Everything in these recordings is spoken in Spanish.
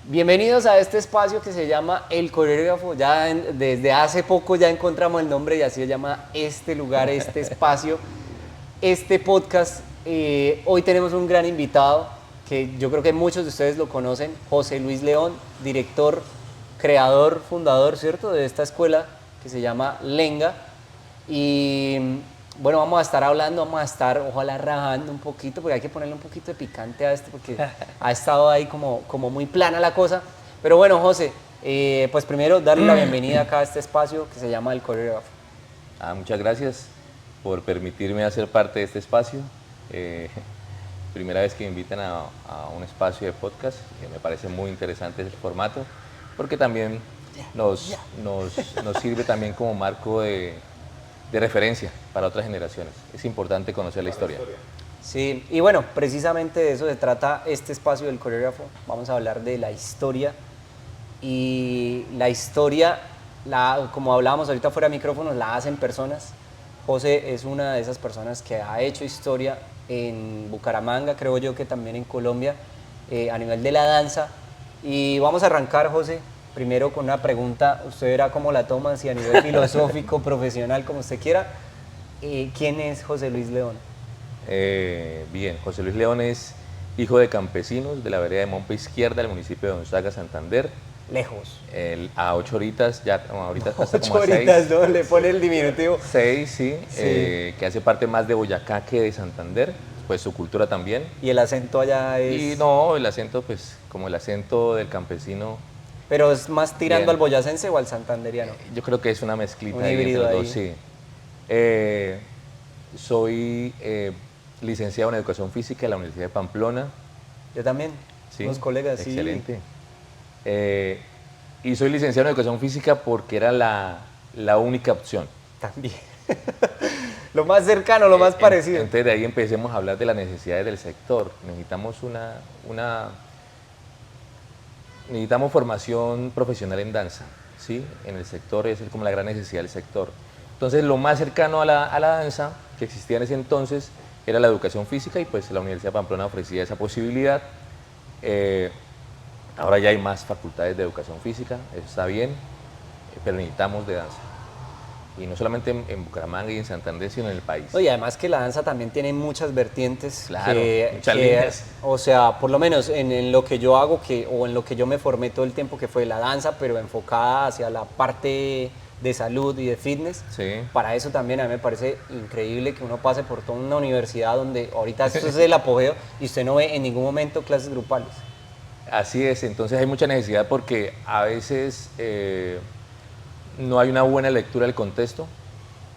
Bienvenidos a este espacio que se llama El Coreógrafo. Desde hace poco ya encontramos el nombre y así se llama este lugar, este espacio, este podcast. Hoy tenemos un gran invitado que yo creo que muchos de ustedes lo conocen, José Luis León, director, creador, fundador, ¿cierto?, de esta escuela que se llama Lenga. Y bueno, vamos a estar hablando, vamos a estar ojalá rajando un poquito, porque hay que ponerle un poquito de picante a esto, porque ha estado ahí como muy plana la cosa. Pero bueno, José, pues primero darle la bienvenida acá a este espacio que se llama El Coreógrafo. Muchas gracias por permitirme hacer parte de este espacio. Primera vez que me invitan a un espacio de podcast, me parece muy interesante el formato, porque también nos sirve también como marco de referencia para otras generaciones. Es importante conocer la historia. Sí, y bueno, precisamente de eso se trata este espacio del Coreógrafo. Vamos a hablar de la historia. Y la historia, como hablábamos ahorita fuera de micrófonos, la hacen personas. José es una de esas personas que ha hecho historia en Bucaramanga, creo yo que también en Colombia, a nivel de la danza. Y vamos a arrancar, José, primero con una pregunta. Usted verá cómo la toma, si a nivel filosófico, profesional, como usted quiera. ¿Quién es José Luis León? Bien, José Luis León es hijo de campesinos de la vereda de Mompa Izquierda, del municipio de Gonzaga, Santander. Lejos. A 8 horitas, ya ahorita está 8 como a 6. horitas, ¿no? Le pone el diminutivo. 6, sí, que hace parte más de Boyacá que de Santander, pues su cultura también. ¿Y el acento allá es...? Y no, el acento, pues, como el acento del campesino. ¿Pero es más tirando Bien. al boyacense o al santanderiano? Yo creo que es una mezclita Un ahí entre híbrido los ahí. dos, sí. Soy licenciado en Educación Física de la Universidad de Pamplona. Yo también, Sí, unos colegas, sí. excelente. Y soy licenciado en Educación Física porque era la única opción. También. Lo más cercano, lo más parecido. Entonces de ahí empecemos a hablar de las necesidades del sector. Necesitamos formación profesional en danza, ¿sí? En el sector es como la gran necesidad del sector. Entonces lo más cercano a la danza que existía en ese entonces era la educación física y pues la Universidad de Pamplona ofrecía esa posibilidad. Ahora ya hay más facultades de educación física, eso está bien, pero necesitamos de danza. Y no solamente en Bucaramanga y en Santander, sino en el país. Y además que la danza también tiene muchas vertientes. Claro, muchas líneas. O sea, por lo menos en lo que yo hago, o en lo que yo me formé todo el tiempo, que fue la danza, pero enfocada hacia la parte de salud y de fitness. Sí. Para eso también a mí me parece increíble que uno pase por toda una universidad donde ahorita esto es el apogeo y usted no ve en ningún momento clases grupales. Así es, entonces hay mucha necesidad porque a veces no hay una buena lectura del contexto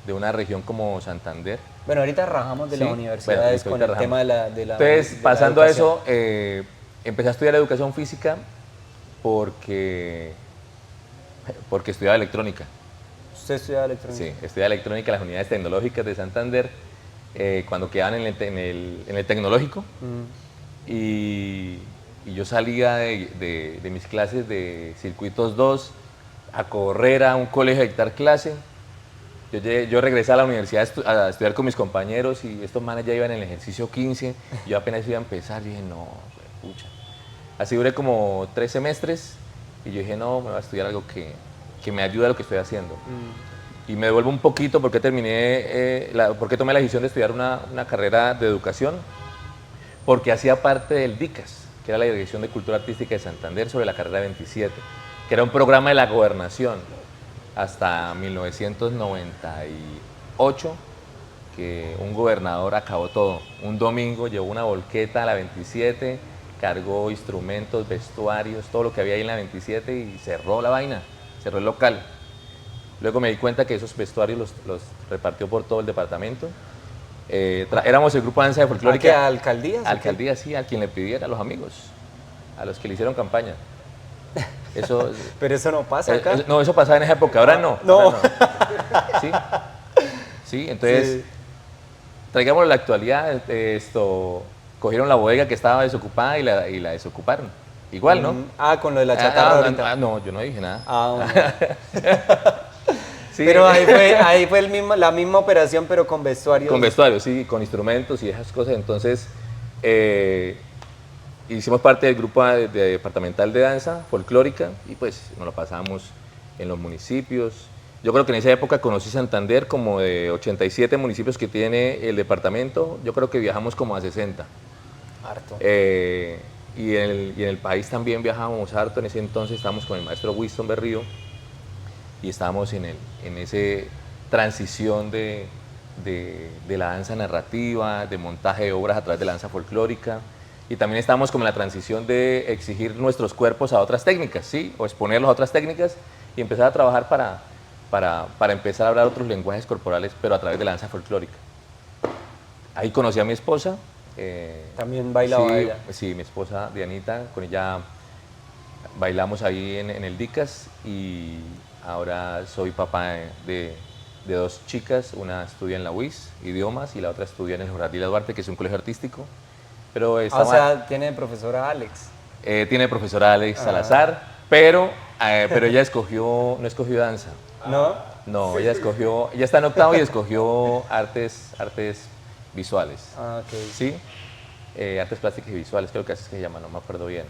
de una región como Santander. Bueno, ahorita rajamos de Sí, las universidades bueno, con el rajamos. tema de la Entonces, de la pasando a educación. eso, empecé a estudiar educación física porque estudiaba electrónica. ¿Usted estudia electrónica? Sí, estudiaba electrónica en las unidades tecnológicas de Santander, cuando quedaban en el tecnológico. Y yo salía de mis clases de circuitos 2 a correr a un colegio a dictar clase. Yo regresé a la universidad a estudiar con mis compañeros y estos manes ya iban en el ejercicio 15. Yo apenas iba a empezar, yo dije, no, pucha. Así duré como 3 semestres y yo dije, no, me voy a estudiar algo que me ayude a lo que estoy haciendo. Y me devuelvo un poquito porque porque tomé la decisión de estudiar una carrera de educación, porque hacía parte del DICAS, que era la Dirección de Cultura Artística de Santander, sobre la carrera 27, que era un programa de la gobernación hasta 1998, que un gobernador acabó todo. Un domingo llevó una volqueta a la 27, cargó instrumentos, vestuarios, todo lo que había ahí en la 27 y cerró la vaina, cerró el local. Luego me di cuenta que esos vestuarios los repartió por todo el departamento. Éramos el grupo de danza de folclórica. ¿A qué alcaldías? Alcaldía, sí, a quien le pidiera, a los amigos, a los que le hicieron campaña. Eso, Pero eso no pasa acá. no, eso pasaba en esa época, ahora no. No. Ahora no. Sí, sí, entonces, Sí. traigamos la actualidad, cogieron la bodega que estaba desocupada y la desocuparon. Igual, ¿no? Con lo de la chatarra ahorita. No, yo no dije nada. Bueno. Sí. Pero ahí fue la misma operación, pero con vestuarios. Con vestuarios, sí, con instrumentos y esas cosas. Entonces, hicimos parte del grupo departamental de danza folclórica y pues nos lo pasamos en los municipios. Yo creo que en esa época conocí Santander, como de 87 municipios que tiene el departamento, yo creo que viajamos como a 60. Harto. Y en el país también viajábamos harto. En ese entonces estábamos con el maestro Winston Berrío y estábamos en esa transición de la danza narrativa, de montaje de obras a través de la danza folclórica. Y también estábamos como en la transición de exigir nuestros cuerpos a otras técnicas, ¿sí? O exponerlos a otras técnicas y empezar a trabajar para empezar a hablar otros lenguajes corporales, pero a través de la danza folclórica. Ahí conocí a mi esposa. También bailaba ella. Sí, mi esposa Dianita, con ella bailamos ahí en el DICAS y ahora soy papá de dos chicas. Una estudia en la UIS, idiomas, y la otra estudia en el Jorge Ardila Duarte, que es un colegio artístico. Pero O sea, tiene profesora Alex. Tiene profesora Alex Salazar, pero ella no escogió danza. ¿No? No, ella está en octavo y escogió artes visuales. Ah, ok. ¿Sí? Artes plásticas y visuales, creo que así se llama, no me acuerdo bien.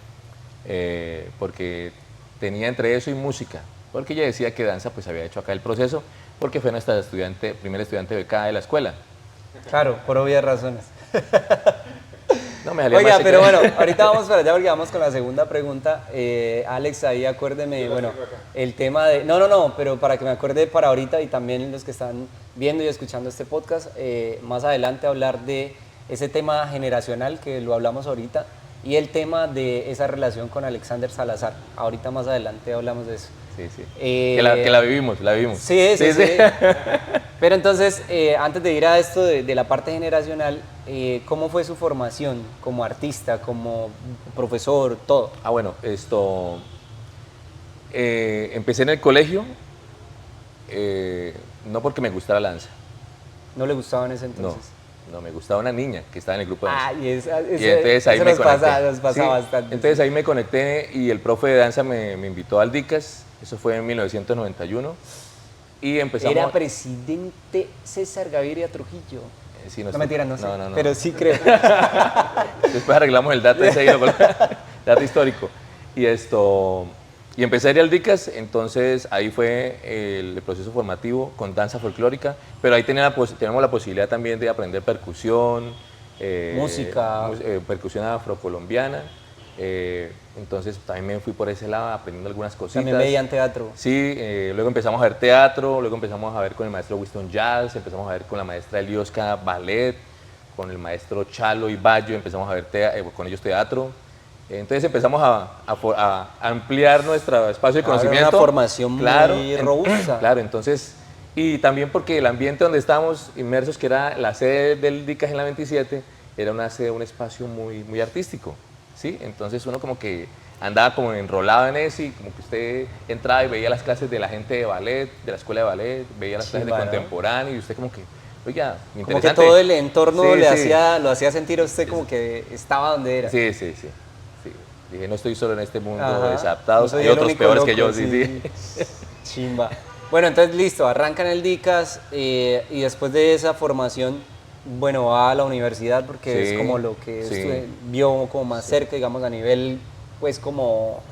Porque tenía entre eso y música, porque ella decía que danza pues había hecho acá el proceso, porque fue nuestra primera estudiante becada de la escuela. Claro, por obvias razones. No me salía Oiga, más pero bueno, ahorita vamos para allá porque vamos con la segunda pregunta. Alex, ahí acuérdeme, bueno, el tema de... No, pero para que me acuerde para ahorita y también los que están viendo y escuchando este podcast, más adelante hablar de ese tema generacional que lo hablamos ahorita y el tema de esa relación con Alexander Salazar. Ahorita más adelante hablamos de eso. Sí, sí. Que la vivimos. Sí. Pero entonces, antes de ir a esto de la parte generacional, ¿cómo fue su formación como artista, como profesor, todo? Bueno, empecé en el colegio, no porque me gustara la danza. ¿No le gustaba en ese entonces? No, me gustaba una niña que estaba en el grupo de danza. Y entonces ahí me conecté. Nos pasa Sí, bastante. entonces ahí me conecté y el profe de danza me invitó al DICAS, eso fue en 1991. Y empezamos... Era presidente César Gaviria Trujillo. Sí, no mentira, no sé, no. pero sí creo. Después arreglamos el dato ese ahí, dato histórico. Y empecé a ir al DICAS, entonces ahí fue el proceso formativo con danza folclórica, pero ahí teníamos la posibilidad también de aprender percusión, música, percusión afrocolombiana. Entonces también me fui por ese lado aprendiendo algunas cositas. También veían teatro. Sí, luego empezamos a ver teatro, luego empezamos a ver con el maestro Winston Jazz, empezamos a ver con la maestra Elioska ballet, con el maestro Chalo y Bayo, empezamos a ver con ellos teatro. Entonces empezamos a ampliar nuestro espacio de conocimiento. Una formación muy robusta. Claro, entonces, y también porque el ambiente donde estábamos inmersos, que era la sede del DICAS en la 27, era un espacio muy artístico. ¿Sí? Entonces uno como que andaba como enrolado en eso y como que usted entraba y veía las clases de la gente de ballet, de la escuela de ballet, veía las clases de contemporáneo y usted como que, oiga, interesante. Como que todo el entorno lo hacía sentir a usted como que estaba donde era. Sí. Dije, no estoy solo en este mundo desadaptado, no hay otros peores que yo. Sí. Chimba. Bueno, entonces listo, arrancan el DICAS y después de esa formación, bueno, va a la universidad porque es como lo que vio como más cerca, digamos, a nivel, pues, como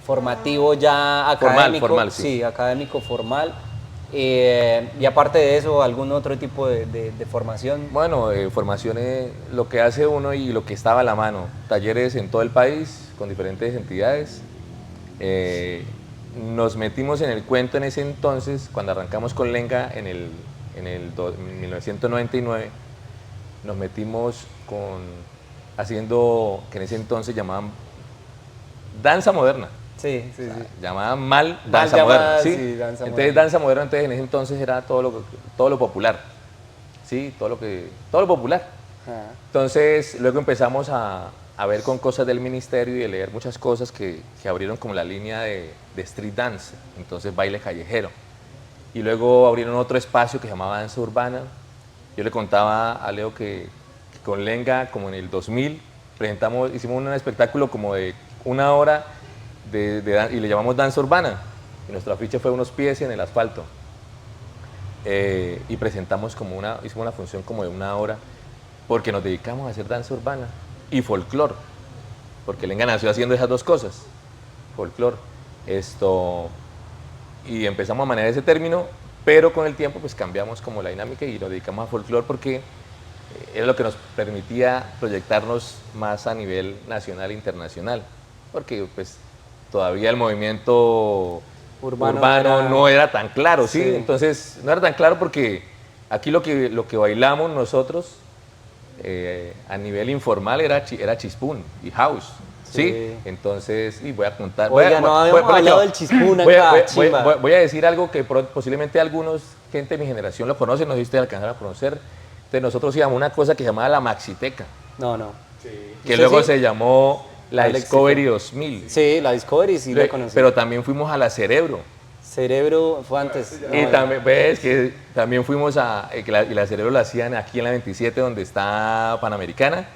formativo ya académico. Formal, sí, académico, formal. Y aparte de eso, ¿algún otro tipo de formación? Bueno, formaciones, lo que hace uno y lo que estaba a la mano, talleres en todo el país con diferentes entidades. Nos metimos en el cuento en ese entonces, cuando arrancamos con Lenga en 1999, nos metimos haciendo, que en ese entonces llamaban danza moderna. Sí. Llamaban mal danza moderna. ¿Sí? Danza entonces moderna. danza moderna en ese entonces era todo lo popular. ¿Sí? Todo lo popular. Entonces luego empezamos a ver con cosas del ministerio y de leer muchas cosas que abrieron como la línea de street dance, entonces baile callejero. Y luego abrieron otro espacio que se llamaba danza urbana. Yo le contaba a Leo que con Lenga, como en el 2000, hicimos un espectáculo como de 1 hora y le llamamos danza urbana. Y nuestra afiche fue unos pies en el asfalto. Y presentamos hicimos una función como de 1 hora, porque nos dedicamos a hacer danza urbana. y folclore, porque Lenga nació haciendo esas dos cosas, folclore. Y empezamos a manejar ese término, pero con el tiempo pues cambiamos como la dinámica y nos dedicamos a folclore porque era lo que nos permitía proyectarnos más a nivel nacional e internacional, porque pues todavía el movimiento urbano no era tan claro, ¿sí? Entonces no era tan claro porque aquí lo que bailamos nosotros a nivel informal era chispún y house. Sí, entonces, y voy a contar. Oiga, no habíamos hablado del chispún acá, voy a decir algo que posiblemente algunos, gente de mi generación lo conocen, no sé si ustedes alcanzaron a conocer. Entonces nosotros íbamos a una cosa que se llamaba la Maxiteca. No. Sí. Que luego se llamó la Discovery 2000. Sí, la Discovery sí la conocí. Pero también fuimos a la Cerebro. Cerebro fue antes. Y también, ves que también fuimos y la Cerebro la hacían aquí en la 27, donde está Panamericana.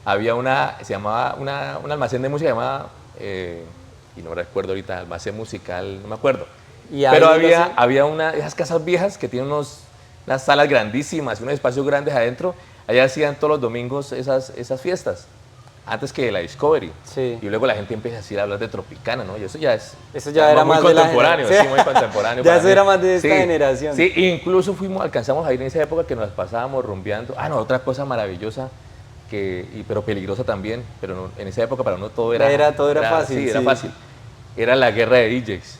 Había se llamaba un almacén de música llamada, y no recuerdo ahorita, almacén musical, no me acuerdo. Pero había esas casas viejas que tienen unas salas grandísimas y unos espacios grandes adentro. Allá hacían todos los domingos esas fiestas, antes que la Discovery. Sí. Y luego la gente empieza a decir, a hablar de Tropicana, ¿no? Y eso ya era muy más contemporáneo, sí, muy contemporáneo. Ya eso era más de esta generación. Sí, incluso alcanzamos a ir en esa época que nos pasábamos rumbeando. Otra cosa maravillosa, pero peligrosa también, pero no, en esa época para uno todo era fácil. Sí, era fácil. Era la guerra de DJs,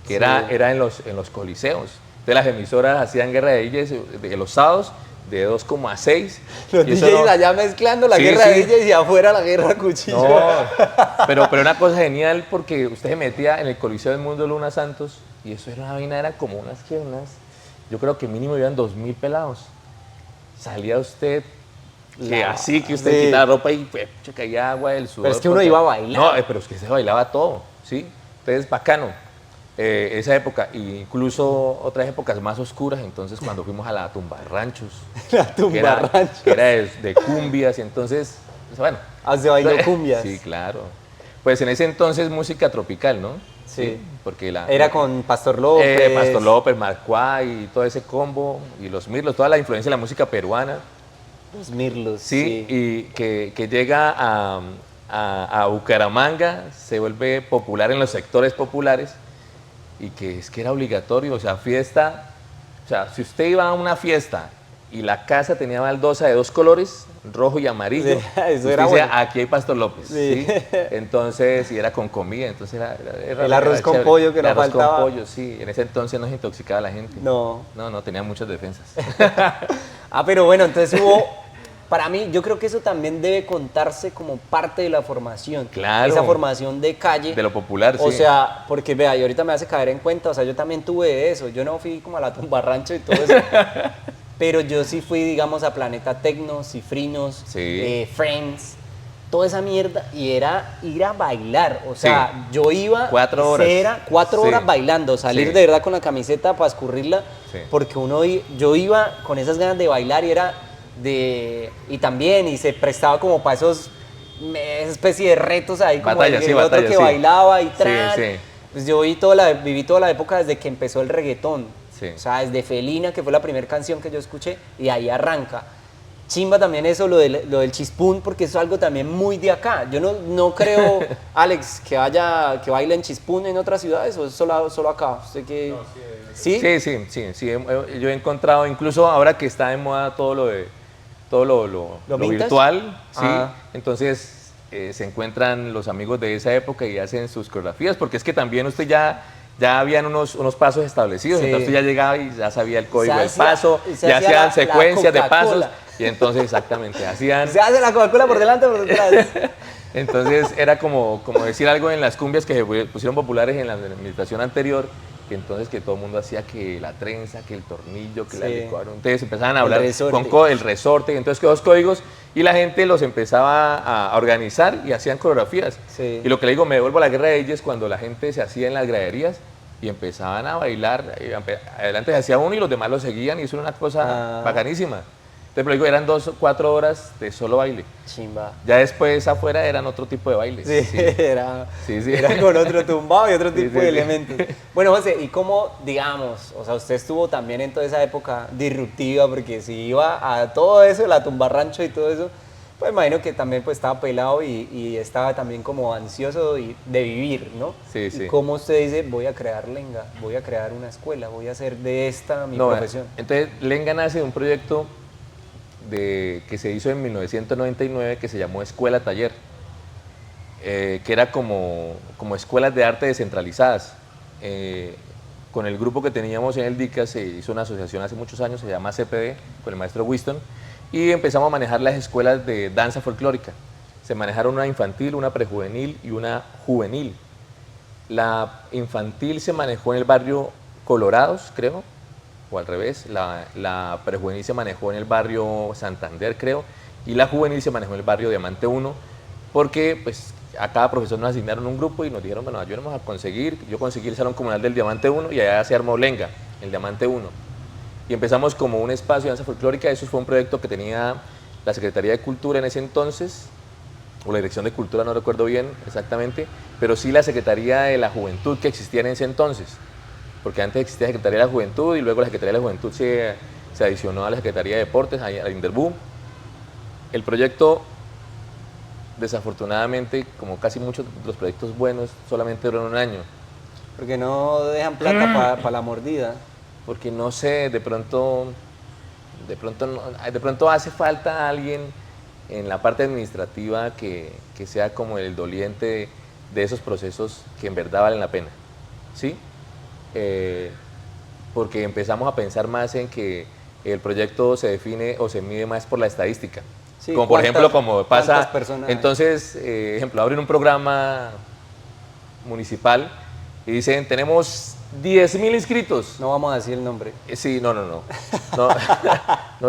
que era en los coliseos. Entonces las emisoras hacían guerra de DJs de los sábados de 2 como a 6. Los DJs allá mezclando la guerra de DJs y afuera la guerra de cuchillo. No, pero una cosa genial porque usted se metía en el Coliseo del Mundo Luna Santos y eso era una vaina, era como yo creo que mínimo iban 2000 pelados. Salía usted así que usted quitaba la ropa y pues, caía agua del sudor. Pero es que uno iba a bailar. No, pero es que se bailaba todo, ¿sí? Entonces, bacano. Esa época, incluso otras épocas más oscuras, entonces cuando fuimos a la Tumba Ranchos. La Tumba Ranchos. Que era de cumbias, y entonces, bueno. Se bailó cumbias. Sí, claro. Pues en ese entonces música tropical, ¿no? Sí. Porque era con Pastor López. Pastor López, Marcuay y todo ese combo, y los Mirlos, toda la influencia de la música peruana. Los Mirlos, sí. Y que llega a Bucaramanga, se vuelve popular en los sectores populares, y que era obligatorio, o sea, si usted iba a una fiesta y la casa tenía baldosa de 2 colores, rojo y amarillo, eso era bueno. Aquí hay Pastor López, ¿sí? Entonces, y era con comida, entonces era el arroz con pollo que no faltaba. El arroz con pollo, sí, en ese entonces no se intoxicaba la gente. No, tenía muchas defensas. Pero bueno, entonces para mí, yo creo que eso también debe contarse como parte de la formación. Claro. Esa formación de calle. De lo popular, sí. O sea, porque vea, y ahorita me hace caer en cuenta, o sea, yo también tuve eso. Yo no fui como a la Tumba Rancho y todo eso. Pero yo sí fui, digamos, a Planeta Tecno, Cifrinos, Friends, toda esa mierda. Y era ir a bailar. O sea, yo iba... 4 horas. Era 4 horas bailando, salir de verdad con la camiseta para escurrirla. Sí. Porque yo iba con esas ganas de bailar y era... y se prestaba como para esa especie de retos ahí, como el otro que bailaba y pues yo viví toda la época desde que empezó el reggaetón, o sea, desde Felina, que fue la primera canción que yo escuché, y ahí arranca. Chimba también eso, lo del chispún, porque eso es algo también muy de acá. Yo no creo, Alex, que bailen chispún en otras ciudades, o es solo acá. ¿Usted qué? No, ¿sí? Sí. Yo he encontrado, incluso ahora que está de moda todo lo virtual, ¿sí? Entonces se encuentran los amigos de esa época y hacen sus coreografías, porque es que también usted ya habían unos pasos establecidos, entonces usted ya llegaba y ya sabía el código del paso, ya hacían secuencias de pasos, y entonces exactamente hacían... Se hace la Coca-Cola por delante o por detrás. Entonces era como decir algo en las cumbias que se pusieron populares en la administración anterior, que entonces que todo el mundo hacía que la trenza, que el tornillo, que la licuadora. Entonces empezaban a hablar con el resorte, entonces que 2 códigos, y la gente los empezaba a organizar y hacían coreografías. Sí. Y lo que le digo, me devuelvo a la guerra de ellos, cuando la gente se hacía en las graderías y empezaban a bailar, adelante se hacía uno y los demás lo seguían, y eso era una cosa bacanísima. Entonces, digo, eran 2 o 4 horas de solo baile. Chimba. Ya después afuera eran otro tipo de bailes. Era con otro tumbado y otro tipo de elementos. Bueno, José, ¿y cómo, digamos, o sea, usted estuvo también en toda esa época disruptiva, porque si iba a todo eso, la Tumba Rancho y todo eso, Pues imagino que también pues estaba pelado y estaba también como ansioso de vivir, ¿no? Sí, Y sí. cómo usted dice, voy a crear Lenga, voy a crear una escuela, voy a hacer de esta mi No, profesión. entonces Lenga nace de un proyecto que se hizo en 1999 que se llamó Escuela Taller, que era como escuelas de arte descentralizadas. Con el grupo que teníamos en el DICA se hizo una asociación hace muchos años, se llama CPD, con el maestro Winston, y empezamos a manejar las escuelas de danza folclórica. Se manejaron una infantil, una prejuvenil y una juvenil. La infantil se manejó en el barrio Colorados, creo, o al revés. La prejuvenil se manejó en el barrio Santander, creo, y la juvenil se manejó en el barrio Diamante 1, porque pues a cada profesor nos asignaron un grupo y nos dijeron, bueno, ayúdenos a conseguir. Yo conseguí el salón comunal del Diamante 1 y allá se armó Lenga, el Diamante 1. Y empezamos como un espacio de danza folclórica. Eso fue un proyecto que tenía la Secretaría de Cultura en ese entonces, o la Dirección de Cultura, no recuerdo bien exactamente, pero sí la Secretaría de la Juventud que existía en ese entonces, porque antes existía la Secretaría de la Juventud y luego la Secretaría de la Juventud se adicionó a la Secretaría de Deportes, a la Inderbú. El proyecto, desafortunadamente, como casi muchos de los proyectos buenos, solamente duran un año, Porque no dejan plata para la mordida. porque no sé, de pronto hace falta alguien en la parte administrativa que sea como el doliente de esos procesos que en verdad valen la pena, ¿sí? Porque empezamos a pensar más en que el proyecto se define o se mide más por la estadística. Sí, Como por ejemplo, como pasa, ¿cuántas personas hay? entonces, ejemplo, abren un programa municipal y dicen, tenemos 10.000 inscritos. No vamos a decir el nombre. Sí, no, no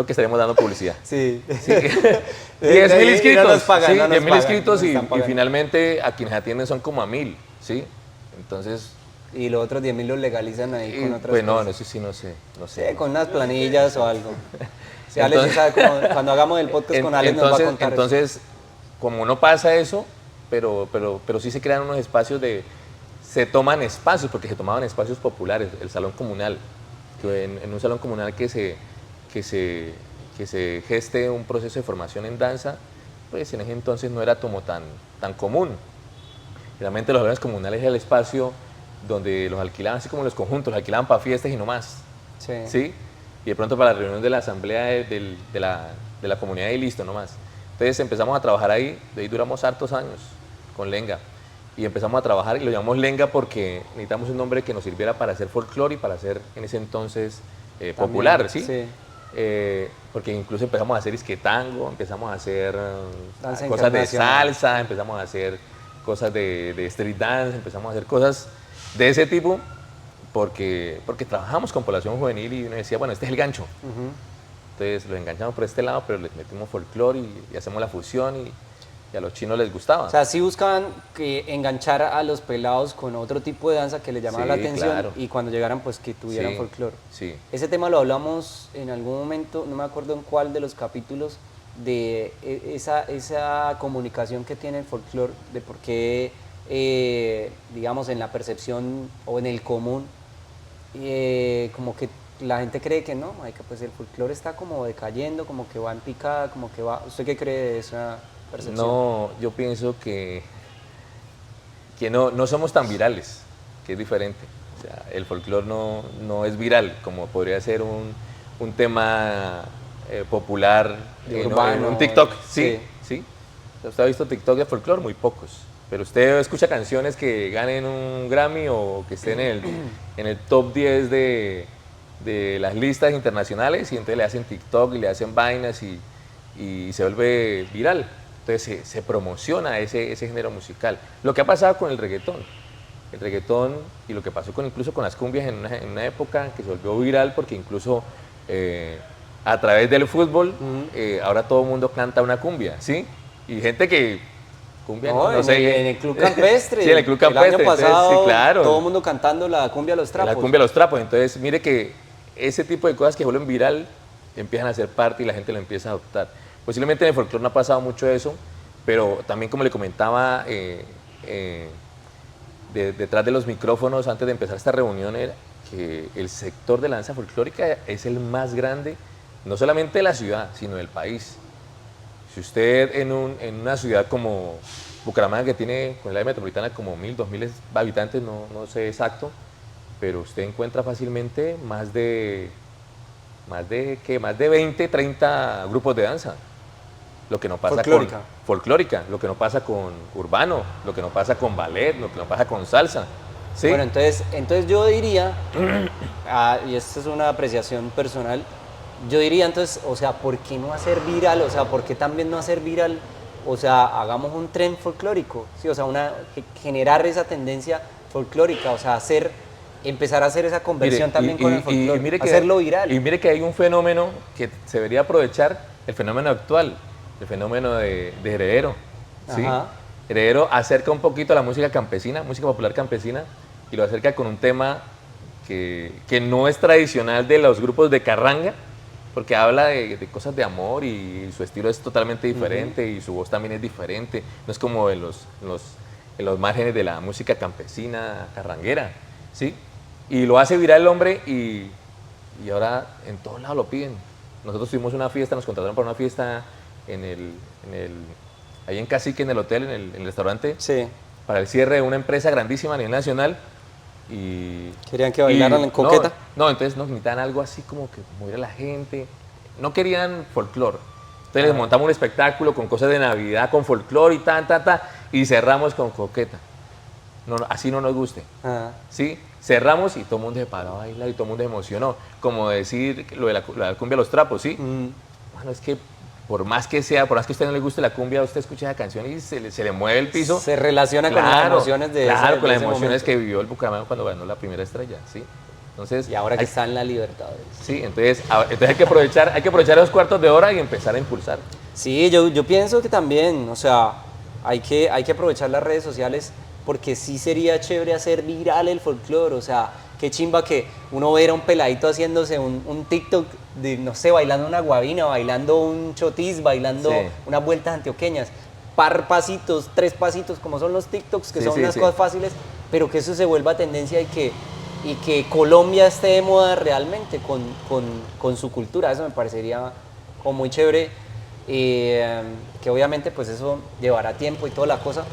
que estaremos dando publicidad. Sí. Sí, 10.000 inscritos, no nos pagan, sí, no nos 10.000 pagan, inscritos no y están pagando. finalmente a quienes atienden son como a 1.000, ¿sí? Entonces, Y los otros 10.000 los legalizan ahí con otras pues no, cosas. eso sí no sé, Sí, con unas planillas o algo. Sí, Entonces- Alex sí sabe cuando hagamos el podcast con Alex nos va a contar eso. entonces, como no pasa eso, pero sí se crean unos espacios se toman espacios, porque se tomaban espacios populares, el salón comunal, que en un salón comunal que se geste un proceso de formación en danza, pues en ese entonces no era como tan común. Realmente los salones comunales era el espacio donde los alquilaban, así como los conjuntos, los alquilaban para fiestas y no más. Sí. ¿Sí? Y de pronto para la reunión de la asamblea de la comunidad y listo, no más. Entonces empezamos a trabajar ahí, de ahí duramos hartos años con Lenga. Y empezamos a trabajar y lo llamamos Lenga porque necesitamos un nombre que nos sirviera para hacer folclore y para hacer en ese entonces popular, ¿sí? Sí. Porque incluso empezamos a hacer isquetango, empezamos a hacer Danza cosas de internacional. salsa, empezamos a hacer cosas de street dance, empezamos a hacer cosas de ese tipo porque trabajamos con población juvenil y uno decía, bueno, este es el gancho. Ujú. Entonces los enganchamos por este lado, pero les metimos folclore y hacemos la fusión y a los chinos les gustaba. O sea, sí buscaban que enganchar a los pelados con otro tipo de danza que les llamaba Sí, la atención claro. y cuando llegaran pues que tuvieran Sí, folclore. sí. Ese tema lo hablamos en algún momento, no me acuerdo en cuál de los capítulos, de esa comunicación que tiene el folclore, de por qué, digamos, en la percepción o en el común, como que la gente cree que no, que pues el folclore está como decayendo, como que va en picada, como que va... ¿Usted qué cree de esa percepción? No, yo pienso que no somos tan virales, que es diferente. O sea, el folclore no es viral, como podría ser un tema popular De en urbano, un TikTok. sí. Sí. ¿Usted ha visto TikTok de folclore? Muy pocos. Pero usted escucha canciones que ganen un Grammy o que estén en el top 10 de las listas internacionales y entonces le hacen TikTok y le hacen vainas y se vuelve viral. Entonces se promociona ese género musical. Lo que ha pasado con el reggaetón y lo que pasó incluso con las cumbias en una época que se volvió viral porque incluso a través del fútbol ahora todo el mundo canta una cumbia, ¿sí? Y gente que cumbia, no sé. En el Club Campestre. Sí, en el Club Campestre. El año entonces, pasado, sí, claro. todo el mundo cantando la cumbia a los trapos. La cumbia a los trapos. Entonces, mire que ese tipo de cosas que vuelven viral empiezan a ser parte y la gente lo empieza a adoptar. Posiblemente en el folclore no ha pasado mucho eso, pero también como le comentaba detrás de los micrófonos antes de empezar esta reunión era que el sector de la danza folclórica es el más grande, no solamente de la ciudad, sino del país. Si usted en una ciudad como Bucaramanga, que tiene con el área metropolitana como 1000, 2000 habitantes, no sé exacto, pero usted encuentra fácilmente más de 20, 30 grupos de danza. Lo que no pasa Folclórica. con folclórica, lo que no pasa con urbano, lo que no pasa con ballet, lo que no pasa con salsa. ¿Sí? Bueno, entonces yo diría, y esta es una apreciación personal, yo diría entonces, o sea, ¿por qué no hacer viral? O sea, ¿por qué también no hacer viral? O sea, hagamos un tren folclórico, ¿sí? O sea, generar esa tendencia folclórica, o sea, empezar a hacer esa conversión también con el folclore, hacerlo viral. Y mire que hay un fenómeno que se debería aprovechar, el fenómeno actual, el fenómeno de Heredero. ¿Sí? Heredero acerca un poquito la música campesina, música popular campesina, y lo acerca con un tema que no es tradicional de los grupos de carranga, porque habla de cosas de amor y su estilo es totalmente diferente y su voz también es diferente, no es como en los márgenes de la música campesina, carranguera, ¿sí? Y lo hace viral el hombre y ahora en todos lados lo piden. Nosotros tuvimos una fiesta, nos contrataron para una fiesta ahí en Cacique, en el hotel, en el restaurante, sí, para el cierre de una empresa grandísima a nivel nacional. ¿Querían que bailaran en coqueta? No, entonces nos necesitaban algo así como que moviera a la gente. No querían folclore. Entonces les montamos un espectáculo con cosas de Navidad, con folclore y y cerramos con coqueta. No, así no nos guste. ¿Sí? Cerramos y todo el mundo se paró a bailar y todo el mundo se emocionó. Como decir lo de la cumbia a los trapos, ¿sí? Bueno, es que por más que a usted no le guste la cumbia, usted escucha esa canción y se le mueve el piso. Se relaciona con las emociones de Claro, con las emociones momento que vivió el Bucaramanga cuando ganó la primera estrella, ¿sí? Entonces, y ahora que está en la Libertadores. Sí, entonces hay que aprovechar los cuartos de hora y empezar a impulsar. Sí, yo pienso que también, o sea, hay que aprovechar las redes sociales porque sí sería chévere hacer viral el folclore, o sea, qué chimba que uno ver a un peladito haciéndose un TikTok de, no sé, bailando una guabina, bailando un chotis, bailando unas vueltas antioqueñas, pasitos, 3 pasitos, como son los TikToks, que son unas cosas fáciles, pero que eso se vuelva tendencia y que Colombia esté de moda realmente con su cultura. Eso me parecería como muy chévere, que obviamente pues eso llevará tiempo y toda la cosa.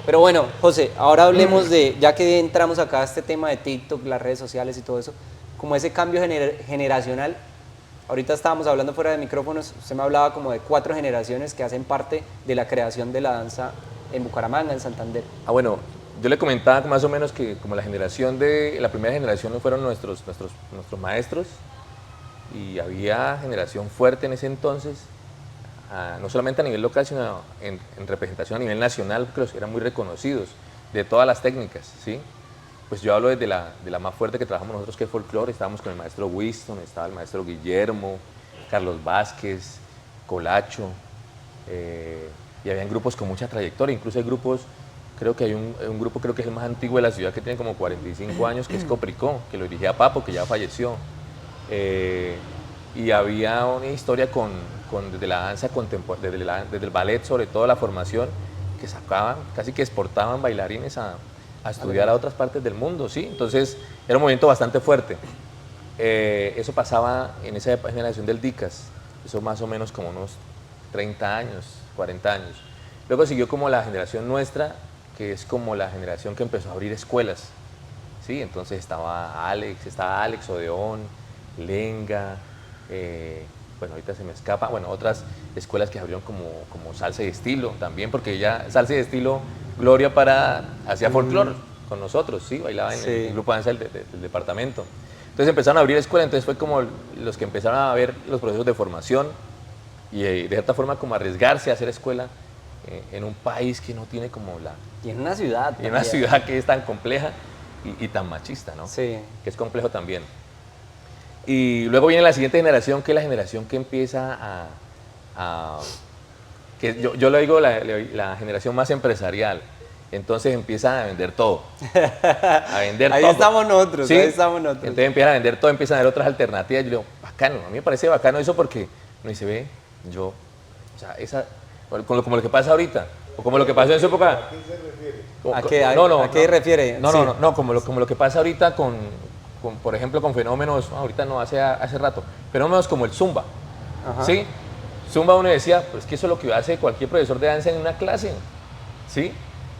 Pero bueno, José, ahora hablemos ya que entramos acá a este tema de TikTok, las redes sociales y todo eso, como ese cambio generacional. Ahorita estábamos hablando fuera de micrófonos, usted me hablaba como de 4 generaciones que hacen parte de la creación de la danza en Bucaramanga, en Santander. Bueno, yo le comentaba más o menos que como la primera generación fueron nuestros maestros, y había generación fuerte en ese entonces, no solamente a nivel local, sino en representación a nivel nacional, porque los eran muy reconocidos de todas las técnicas, ¿sí? Pues yo hablo desde la más fuerte que trabajamos nosotros, que es folclore. Estábamos con el maestro Winston, estaba el maestro Guillermo, Carlos Vázquez, Colacho, y habían grupos con mucha trayectoria. Incluso hay grupos, creo que hay un grupo, creo que es el más antiguo de la ciudad, que tiene como 45 años, que es Copricó, que lo dirigía Papo, que ya falleció. Y había una historia desde la danza contemporánea, desde el ballet, sobre todo la formación, que sacaban, casi que exportaban bailarines a estudiar a otras partes del mundo, ¿sí? Entonces era un movimiento bastante fuerte. Eso pasaba en esa generación del DICAS, eso más o menos como unos 30 años, 40 años. Luego siguió como la generación nuestra, que es como la generación que empezó a abrir escuelas, ¿sí? Entonces estaba Alex Odeón, Lenga, bueno, ahorita se me escapa, bueno, otras escuelas que abrieron como salsa y estilo también, porque ya salsa y estilo, Gloria hacía folclore con nosotros, ¿sí? Bailaba en el grupo de danza del departamento. Entonces empezaron a abrir escuelas, entonces fue como los que empezaron a ver los procesos de formación y de cierta forma como arriesgarse a hacer escuela en un país que no tiene como Y en una ciudad. Y en una ciudad que es tan compleja y tan machista, ¿no? Sí. Que es complejo también. Y luego viene la siguiente generación, que es la generación que empieza que yo le digo la generación más empresarial. Entonces empiezan a vender todo. A vender ahí todo. Estamos nosotros, ¿Sí? ahí estamos nosotros. Entonces empiezan a vender todo, empiezan a ver otras alternativas. Yo digo, bacano, a mí me parece bacano eso porque no dice, ve, o sea, como lo que pasa ahorita, o como lo que pasó en su época. ¿A qué se refiere? ¿A qué refiere? No, como lo que pasa ahorita por ejemplo, con fenómenos, ahorita no, hace rato, fenómenos como el Zumba, ¿sí? Zumba uno decía, pues que eso es lo que hace cualquier profesor de danza en una clase, ¿sí?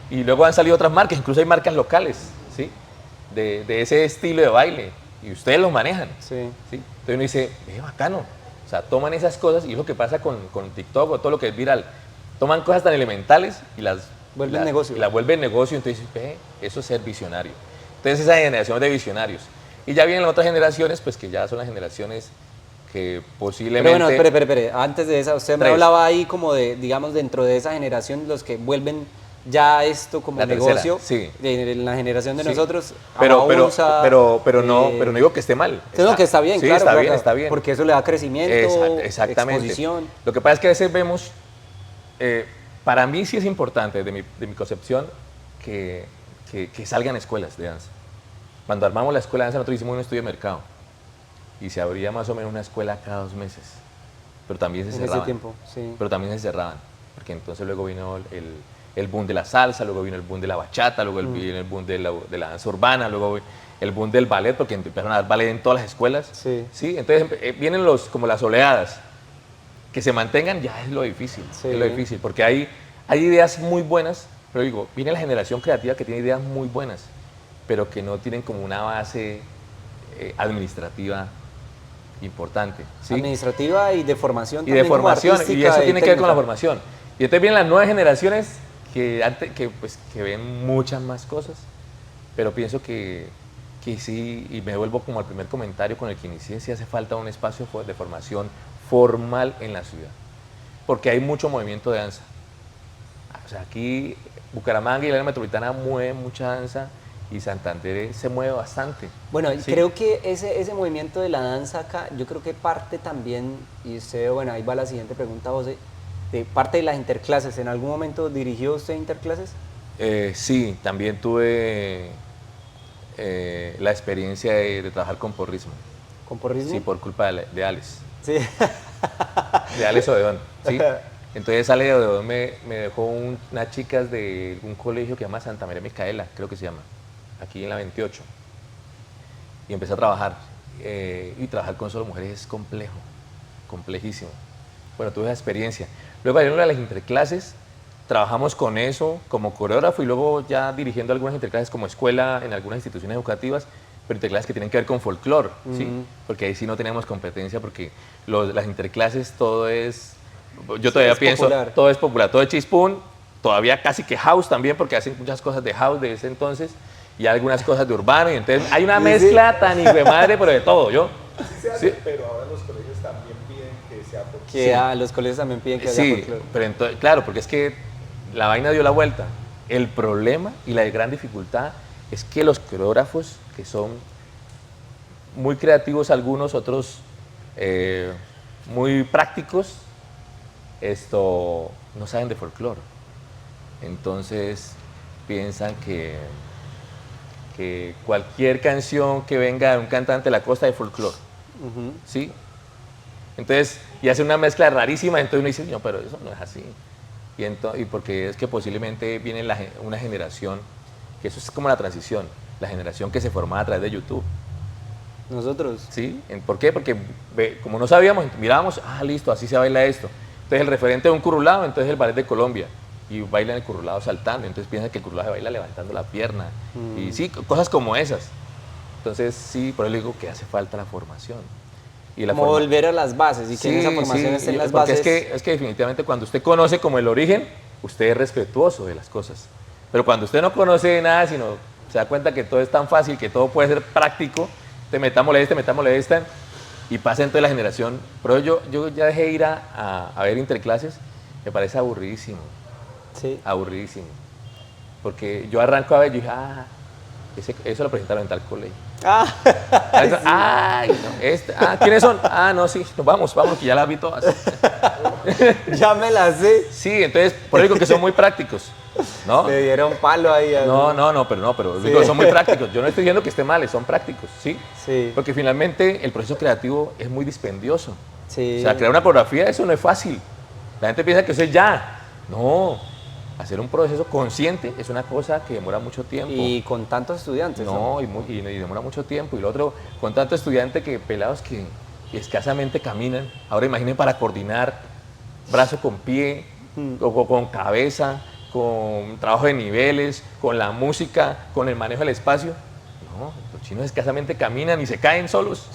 Y luego han salido otras marcas, incluso hay marcas locales, ¿sí? De ese estilo de baile, y ustedes los manejan, Sí. ¿sí? Entonces uno dice, bacano, o sea, toman esas cosas, y es lo que pasa con TikTok o todo lo que es viral, toman cosas tan elementales y las Vuelven negocio. Y las vuelven negocio, entonces eso es ser visionario. Entonces esa generación de visionarios. Y ya vienen las otras generaciones, pues que ya son las generaciones que posiblemente... Pero bueno, espere. Antes de esa, usted me hablaba ahí como de, digamos, dentro de esa generación, los que vuelven ya esto como la negocio, tercera, sí. de la generación de sí. nosotros, pero no digo que esté mal. No, que está bien, sí, claro. Está bien. Porque eso le da crecimiento, exactamente. exposición. Lo que pasa es que a veces vemos, para mí sí es importante, de mi concepción, que salgan escuelas de danza. Cuando armamos la escuela de danza, nosotros hicimos un estudio de mercado y se abría más o menos una escuela cada 2 meses, pero también se cerraban. En ese tiempo, sí. Pero también se cerraban, porque entonces luego vino el boom de la salsa, luego vino el boom de la bachata, luego vino el boom de la danza urbana, luego el boom del ballet, porque empezaron a dar ballet en todas las escuelas. Sí. ¿Sí? Entonces vienen como las oleadas. Que se mantengan ya es lo difícil, sí. es lo difícil, porque hay ideas muy buenas, pero digo, viene la generación creativa que tiene ideas muy buenas, pero que no tienen como una base administrativa importante. ¿sí? Administrativa y de formación. Y de formación, y eso tiene que ver con la formación. Y entonces vienen las nuevas generaciones que ven muchas más cosas, pero pienso que sí, y me vuelvo como al primer comentario con el que inicié, sí hace falta un espacio de formación formal en la ciudad, porque hay mucho movimiento de danza. O sea, aquí Bucaramanga y la área metropolitana mueven mucha danza y Santander se mueve bastante. Bueno, ¿sí? Creo que ese movimiento de la danza acá, yo creo que parte también, y usted, bueno, ahí va la siguiente pregunta, José, de parte de las interclases. ¿En algún momento dirigió usted interclases? Sí, también tuve la experiencia de trabajar con porrismo. ¿Con porrismo? Sí, por culpa de Alex. Sí. De Alex Odeón, ¿sí? Entonces Alex Odeón me dejó unas chicas de un colegio que se llama Santa María Micaela, creo que se llama, aquí en la 28. Y empecé a trabajar. Y trabajar con solo mujeres es complejo, complejísimo. Bueno, tuve esa experiencia. Luego de las interclases, trabajamos con eso como coreógrafo y luego ya dirigiendo algunas interclases como escuela en algunas instituciones educativas, pero interclases que tienen que ver con folclore, ¿sí? Porque ahí sí no tenemos competencia porque las interclases todo es, yo todavía pienso, popular. Todo es popular, todo es chispún, todavía casi que house también porque hacen muchas cosas de house de ese entonces y algunas cosas de urbano y entonces hay una mezcla tan hijo de madre, pero de todo, ¿yo? Sí se hace, pero ahora los colegios también piden que sea folclore. Los colegios también piden que haya folclore. Pero entonces, claro, porque es que la vaina dio la vuelta. El problema y la gran dificultad es que los coreógrafos, que son muy creativos algunos, otros muy prácticos, no saben de folclore. Entonces piensan que cualquier canción que venga de un cantante de la costa es folclore. ¿Sí? Entonces, y hace una mezcla rarísima, entonces uno dice, no, pero eso no es así. Y porque es que posiblemente viene una generación, que eso es como la transición, la generación que se formaba a través de YouTube. ¿Nosotros? ¿Sí? ¿Por qué? Porque como no sabíamos, mirábamos, listo, así se baila esto. Entonces el referente de un currulado, entonces el ballet de Colombia, y bailan el currulado saltando, entonces piensan que el currulado se baila levantando la pierna, y sí, cosas como esas. Entonces sí, por eso digo que hace falta la formación. Como volver a las bases y que en esa formación estén las bases. Es que definitivamente cuando usted conoce como el origen, usted es respetuoso de las cosas. Pero cuando usted no conoce nada, sino se da cuenta que todo es tan fácil, que todo puede ser práctico, metámosle esta, y pasa entonces la generación. Pero yo ya dejé ir a ver interclases, me parece aburridísimo. Sí. Aburridísimo. Porque yo arranco a ver y dije, eso lo presentaron en tal colegio. ¿Quiénes son? No, sí, vamos, que ya las vi todas. Ya me las sé. Sí, entonces, por eso digo que son muy prácticos, ¿no? Le dieron palo ahí. Pero sí. Digo, son muy prácticos. Yo no estoy diciendo que esté mal, son prácticos, ¿sí? Sí. Porque finalmente el proceso creativo es muy dispendioso. Sí. O sea, crear una coreografía, eso no es fácil. La gente piensa que eso es ya. No. Hacer un proceso consciente es una cosa que demora mucho tiempo. Y con tantos estudiantes. No, y demora mucho tiempo. Y lo otro, con tantos estudiantes pelados que escasamente caminan. Ahora imaginen para coordinar brazo con pie, con cabeza, con trabajo de niveles, con la música, con el manejo del espacio. No, los chinos escasamente caminan y se caen solos.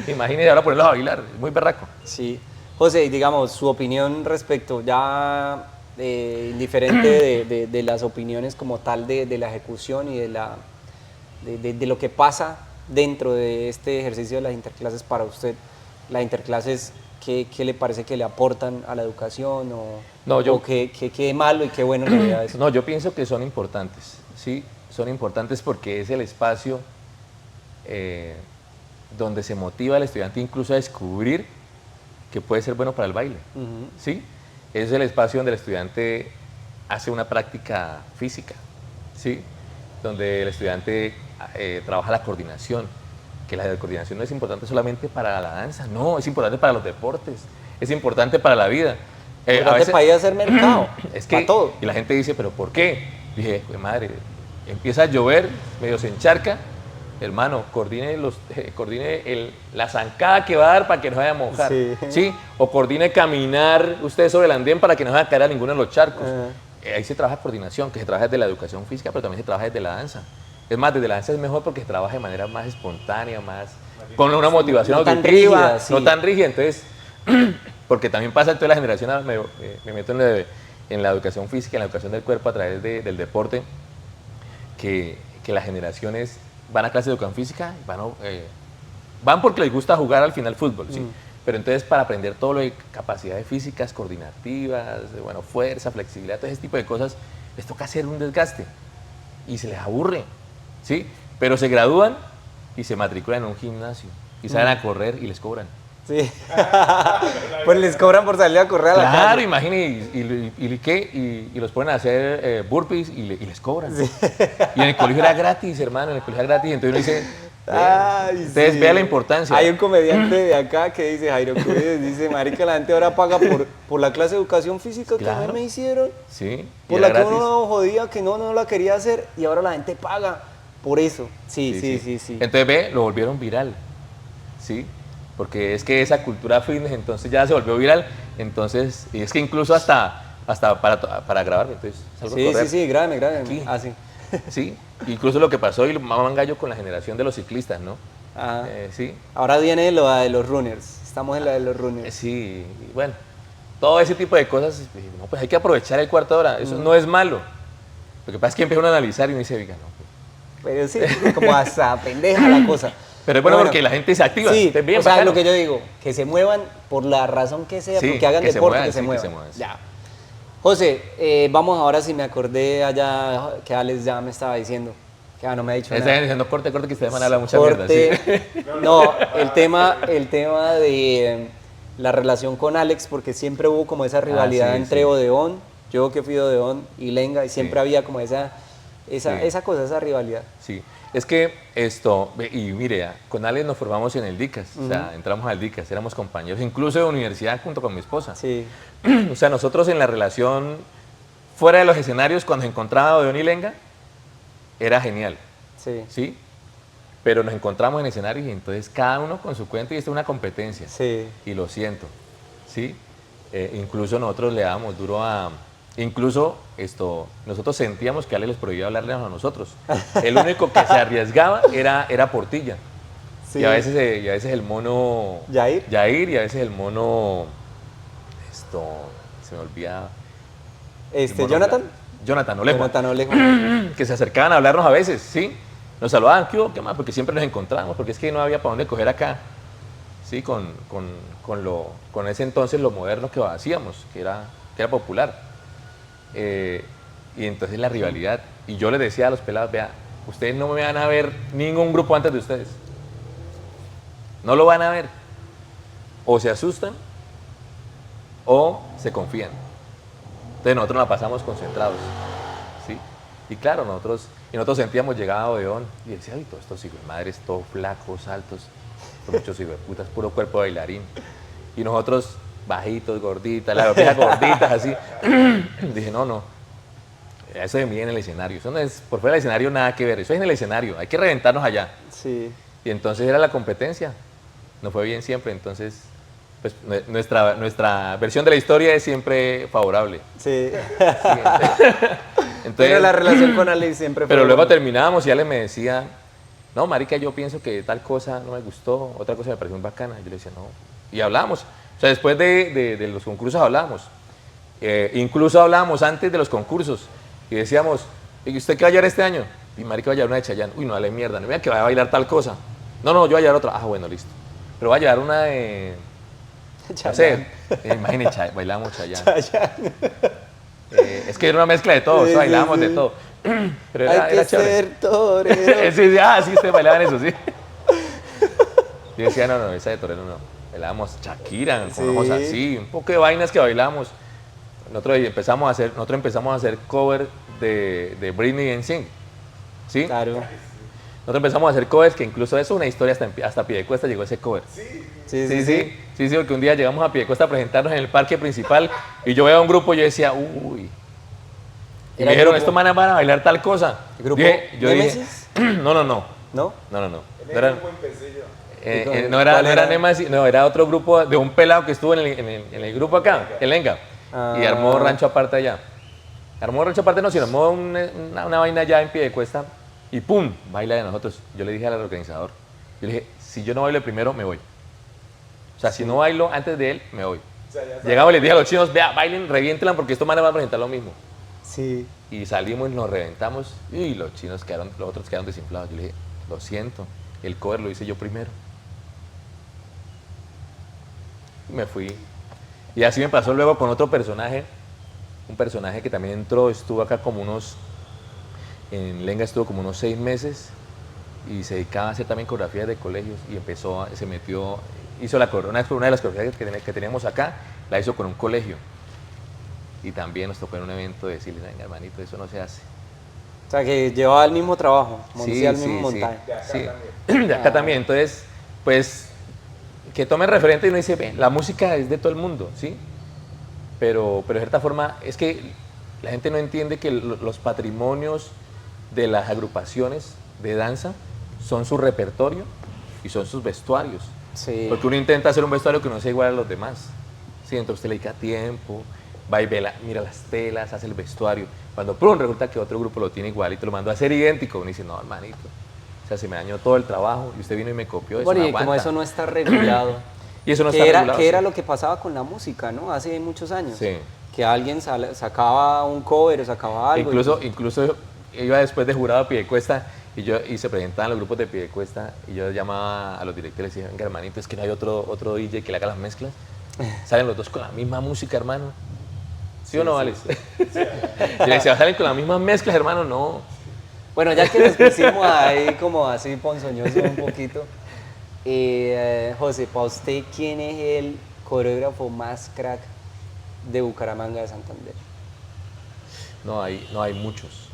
Imagínense ahora ponerlos a bailar, es muy berraco. Sí. José, digamos, su opinión respecto, ya indiferente de las opiniones como tal de la ejecución y de lo que pasa dentro de este ejercicio de las interclases para usted. Las interclases, ¿qué le parece que le aportan a la educación o qué malo y qué bueno le vea eso? No, yo pienso que son importantes, ¿sí? Son importantes porque es el espacio donde se motiva al estudiante incluso a descubrir que puede ser bueno para el baile, ¿sí? Es el espacio donde el estudiante hace una práctica física, ¿sí? Donde el estudiante trabaja la coordinación, que la coordinación no es importante solamente para la danza, no, es importante para los deportes, es importante para la vida. A veces para ir a hacer mercado, es que, para todo. Y la gente dice, ¿pero por qué? Dije, pues madre, empieza a llover, medio se encharca, hermano, coordine la zancada que va a dar para que no vaya a mojar, ¿sí? O coordine caminar usted sobre el andén para que no vaya a caer a ninguno de los charcos. Ahí se trabaja coordinación, que se trabaja desde la educación física, pero también se trabaja desde la danza. Es más, desde la danza es mejor porque se trabaja de manera más espontánea, con una motivación auditiva, no tan rígida. Entonces, porque también pasa, entonces la generación, me meto en la educación física, en la educación del cuerpo a través del deporte, que las generaciones van a clases de educación física, van porque les gusta jugar al final fútbol, ¿sí? Pero entonces para aprender todo lo de capacidades físicas, coordinativas, de, fuerza, flexibilidad, todo ese tipo de cosas, les toca hacer un desgaste y se les aburre, ¿sí? Pero se gradúan y se matriculan en un gimnasio y salen a correr y les cobran. Sí. Pues les cobran por salir a correr a la calle. Claro, imagínate, y los ponen a hacer burpees y les cobran. Sí. Y en el colegio era gratis, hermano, en el colegio era gratis. Entonces uno dice, ustedes vean la importancia. Hay un comediante de acá que dice, Jairo Cruz, dice, marica, la gente ahora paga por la clase de educación física que a mí me hicieron. Sí. Por la que uno jodía, que no la quería hacer, y ahora la gente paga por eso. Sí. Entonces lo volvieron viral, ¿sí? Porque es que esa cultura fitness entonces ya se volvió viral, entonces, y es que incluso hasta para grabarme, entonces salgo a correr. Sí, grábame. Aquí. Sí. Sí, incluso lo que pasó y maman gallo con la generación de los ciclistas, ¿no? Sí. Ahora viene lo de los runners, estamos en la de los runners. Sí, bueno, todo ese tipo de cosas, no, pues hay que aprovechar el cuarto de hora, eso no es malo. Lo que pasa es que empieza uno a analizar y uno dice, oiga, no. Pero sí, como hasta pendeja la cosa. Pero es bueno porque la gente se activa. Sí, bien, o sea, bacano. Lo que yo digo, que se muevan por la razón que sea, porque hagan deporte, que se muevan. Ya. José, vamos ahora, si me acordé allá que Alex ya me estaba diciendo, que no me ha dicho nada. Está diciendo corte, que ustedes van a hablar mucha mierda. ¿Sí? No, el tema de la relación con Alex, porque siempre hubo como esa rivalidad entre Odeón, yo que fui de Odeón, y Lenga, y siempre había como esa cosa, esa rivalidad. Sí. Es que y mire, con Alex nos formamos en el DICAS, o sea, entramos al DICAS, éramos compañeros, incluso de universidad junto con mi esposa. Sí. O sea, nosotros en la relación, fuera de los escenarios, cuando encontraba Odeón y Lenga, era genial. Sí. Pero nos encontramos en escenarios y entonces cada uno con su cuento y esto es una competencia. Sí. Y lo siento, ¿sí? Incluso nosotros le dábamos duro a... Incluso nosotros sentíamos que Ale les prohibía hablarle a nosotros. El único que se arriesgaba era Portilla. Sí. Y a veces el mono Yair y a veces el mono se me olvidaba. Jonathan Olejo. Que se acercaban a hablarnos a veces, ¿sí? Nos saludaban, ¿qué más? Porque siempre nos encontrábamos, porque es que no había para dónde coger acá, ¿sí? Con ese entonces lo moderno que hacíamos, que era popular. Y entonces la rivalidad, y yo les decía a los pelados, vea, ustedes no me van a ver ningún grupo antes de ustedes, no lo van a ver, o se asustan o se confían. Entonces nosotros la pasamos concentrados, ¿sí? Y claro, nosotros sentíamos, llegaba Odeón y decía, ay, todos estos hijos de madres, todos flacos, altos, son muchos hijos de putas, puro cuerpo de bailarín, y nosotros bajitos, gorditas, las europeas gorditas, así. Dije, no, eso de mí en el escenario, eso no es, por fuera del escenario nada que ver, eso es en el escenario, hay que reventarnos allá. Sí. Y entonces era la competencia, no fue bien siempre, entonces pues nuestra versión de la historia es siempre favorable. Sí. Entonces, Pero la relación con Alex siempre fue pero luego buena. terminábamos y Ale me decía, no, marica, yo pienso que tal cosa no me gustó, otra cosa me pareció muy bacana. Yo le decía, no. Y hablábamos. O sea, después de los concursos hablábamos. Incluso hablábamos antes de los concursos. Y decíamos, ¿y usted qué va a llevar este año? Y marica va a llevar una de Chayanne. Uy, no, dale mierda, no me diga que va a bailar tal cosa. No, no, yo voy a llevar otra. Ah, bueno, listo. Pero va a llevar una de... No sé, imagínate, bailamos Chayanne. Es que era una mezcla de todo, Sí, bailábamos sí, de sí. todo. Pero Hay era, que era chévere. ser torero. Sí, sí, ustedes bailaban eso, sí. Yo decía, no, esa de torero no. Bailábamos Shakira, pongamos Sí. así, un poco de vainas que bailamos. Nosotros empezamos a hacer cover de Britney NSYNC, ¿sí? Claro. Nosotros empezamos a hacer covers, que incluso eso es una historia, hasta Piedecuesta llegó ese cover. Sí, porque un día llegamos a Piedecuesta a presentarnos en el parque principal y yo veía un grupo y yo decía, uy. Y ¿Era me el dijeron, grupo? estos manes van a bailar tal cosa. ¿El grupo Yo dije, Némesis? no. ¿No? No. En No el era, grupo empecé yo. no era ¿Cuál era? Némesis, no, era otro grupo de un pelado que estuvo en el grupo acá, en Lenga. Ah. Y armó rancho aparte allá. Armó rancho aparte, no, sino armó una vaina allá en Piedecuesta y ¡pum! Baila de nosotros. Yo le dije al organizador, yo le dije, si yo no bailo primero, me voy. O sea, si no bailo antes de él, me voy. O sea, ya sabes. Llegamos y les dije a los chinos, vea, bailen, reviéntenla porque estos manes van a presentar lo mismo. Sí. Y salimos y nos reventamos y los otros quedaron desinflados. Yo le dije, lo siento, el cover lo hice yo primero. Y me fui. Y así me pasó luego con otro personaje, un personaje que también entró, estuvo acá en Lenga estuvo como unos 6 meses y se dedicaba a hacer también coreografías de colegios y hizo una de las coreografías que teníamos acá, la hizo con un colegio. Y también nos tocó en un evento decirle, venga hermanito, eso no se hace. O sea, que llevaba el mismo trabajo, hacía el mismo montaje. De acá Sí, también. de acá también. Entonces, pues, que tomen referente y uno dice, "Ven, la música es de todo el mundo, ¿sí? Pero de cierta forma, es que la gente no entiende que los patrimonios de las agrupaciones de danza son su repertorio y son sus vestuarios. Sí. Porque uno intenta hacer un vestuario que no sea igual a los demás. Sí, entonces usted le dedica tiempo, va y mira las telas, hace el vestuario. Cuando prum, resulta que otro grupo lo tiene igual y te lo mandó a hacer idéntico, uno dice, no, hermanito. O sea, se me dañó todo el trabajo y usted vino y me copió. Eso Bueno, no y como aguanta. eso no está regulado. Y eso no que está era, regulado, que era sí. lo que pasaba con la música, ¿no? Hace muchos años. Sí. Que alguien sacaba un cover o sacaba algo. Incluso iba después de jurado a Piedecuesta y se presentaban los grupos de Piedecuesta y yo llamaba a los directores y decía, venga hermanito, es que no hay otro DJ que le haga las mezclas. Salen los dos con la misma música, hermano. ¿Sí o no, Alex? Y le decía, ¿salen con las mismas mezclas, hermano? No. Bueno, ya que nos pusimos ahí como así ponzoñoso un poquito, José, para usted, ¿quién es el coreógrafo más crack de Bucaramanga de Santander? No hay muchos,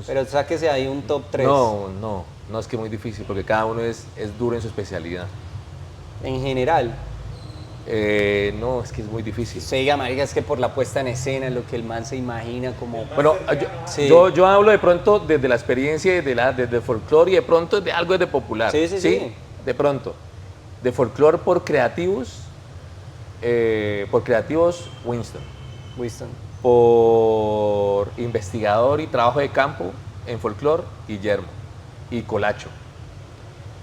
Pero sáquese ahí un top 3. No, es que es muy difícil porque cada uno es duro en su especialidad. En general. No, es que es muy difícil. Usted diga, marica, es que por la puesta en escena, lo que el man se imagina como... Bueno, Sí. yo hablo de pronto desde la experiencia, desde el folclore y de pronto de algo de popular. Sí. De pronto. De folclore por creativos Winston. Winston. Por investigador y trabajo de campo en folclore, Guillermo y Colacho.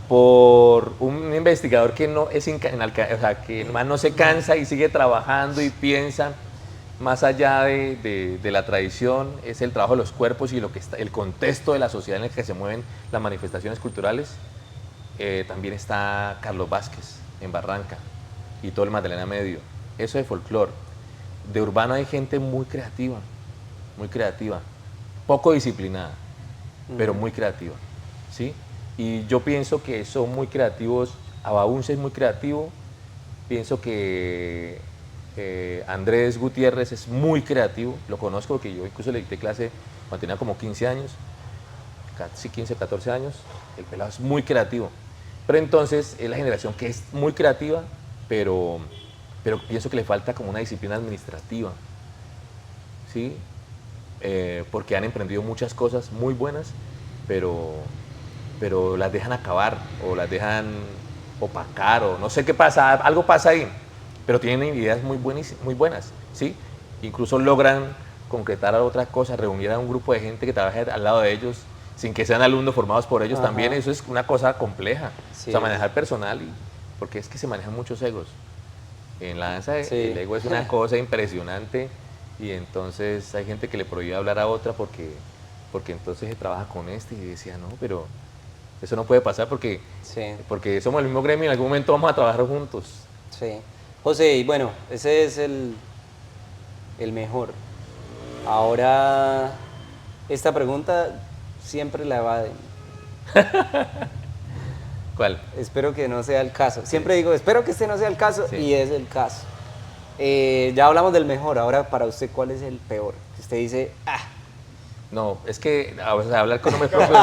Por un investigador que no es que más no se cansa y sigue trabajando y piensa más allá de la tradición, es el trabajo de los cuerpos y el contexto de la sociedad en el que se mueven las manifestaciones culturales. También está Carlos Vázquez en Barranca y todo el Magdalena Medio. Eso de folclore. De urbano hay gente muy creativa, poco disciplinada, pero muy creativa, ¿sí? Y yo pienso que son muy creativos. Abaunce es muy creativo. Pienso que Andrés Gutiérrez es muy creativo. Lo conozco porque yo incluso le dicté clase cuando tenía como 15 años. Casi 15, 14 años. El pelado es muy creativo. Pero entonces es la generación que es muy creativa, pero pienso que le falta como una disciplina administrativa. ¿Sí? Porque han emprendido muchas cosas muy buenas, pero las dejan acabar o las dejan opacar o no sé qué pasa, algo pasa ahí. pero tienen ideas muy buenas, ¿sí? Incluso logran concretar otras cosas, reunir a un grupo de gente que trabaje al lado de ellos, sin que sean alumnos formados por ellos. Ajá. También eso es una cosa compleja, sí. O sea, manejar personal, porque es que se manejan muchos egos. En la danza sí. El ego es una cosa impresionante y entonces hay gente que le prohíbe hablar a otra porque entonces se trabaja con este y decía, no, pero eso no puede pasar porque somos el mismo gremio y en algún momento vamos a trabajar juntos. Sí. José, y bueno, ese es el mejor. Ahora, esta pregunta siempre la evaden. ¿Cuál? Espero que no sea el caso. Siempre digo, espero que este no sea el caso, y es el caso. Ya hablamos del mejor, ahora para usted, ¿cuál es el peor? Que usted dice, No, es que hablar con nombres propios...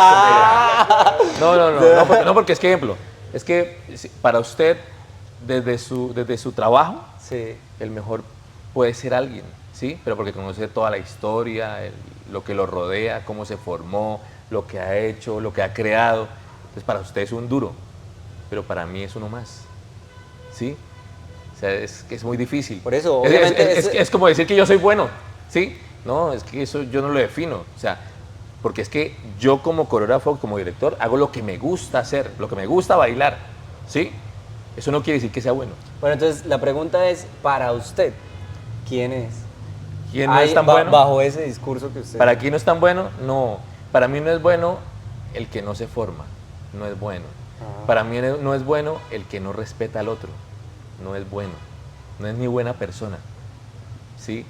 No, porque es que, ejemplo, es que para usted, desde su trabajo, el mejor puede ser alguien, ¿sí? Pero porque conoce toda la historia, lo que lo rodea, cómo se formó, lo que ha hecho, lo que ha creado. Entonces, para usted es un duro, pero para mí es uno más, ¿sí? O sea, es muy difícil. Por eso, obviamente... Es como decir que yo soy bueno, ¿sí? No, es que eso yo no lo defino, o sea, porque es que yo como coreógrafo, como director, hago lo que me gusta hacer, lo que me gusta bailar, ¿sí? Eso no quiere decir que sea bueno. Bueno, entonces la pregunta es, para usted, ¿quién es? ¿Quién no es tan bueno? Bajo ese discurso que usted... ¿Para quién no es tan bueno? No, para mí no es bueno el que no se forma, no es bueno. Para mí no es bueno el que no respeta al otro, no es bueno, no es ni buena persona, ¿sí?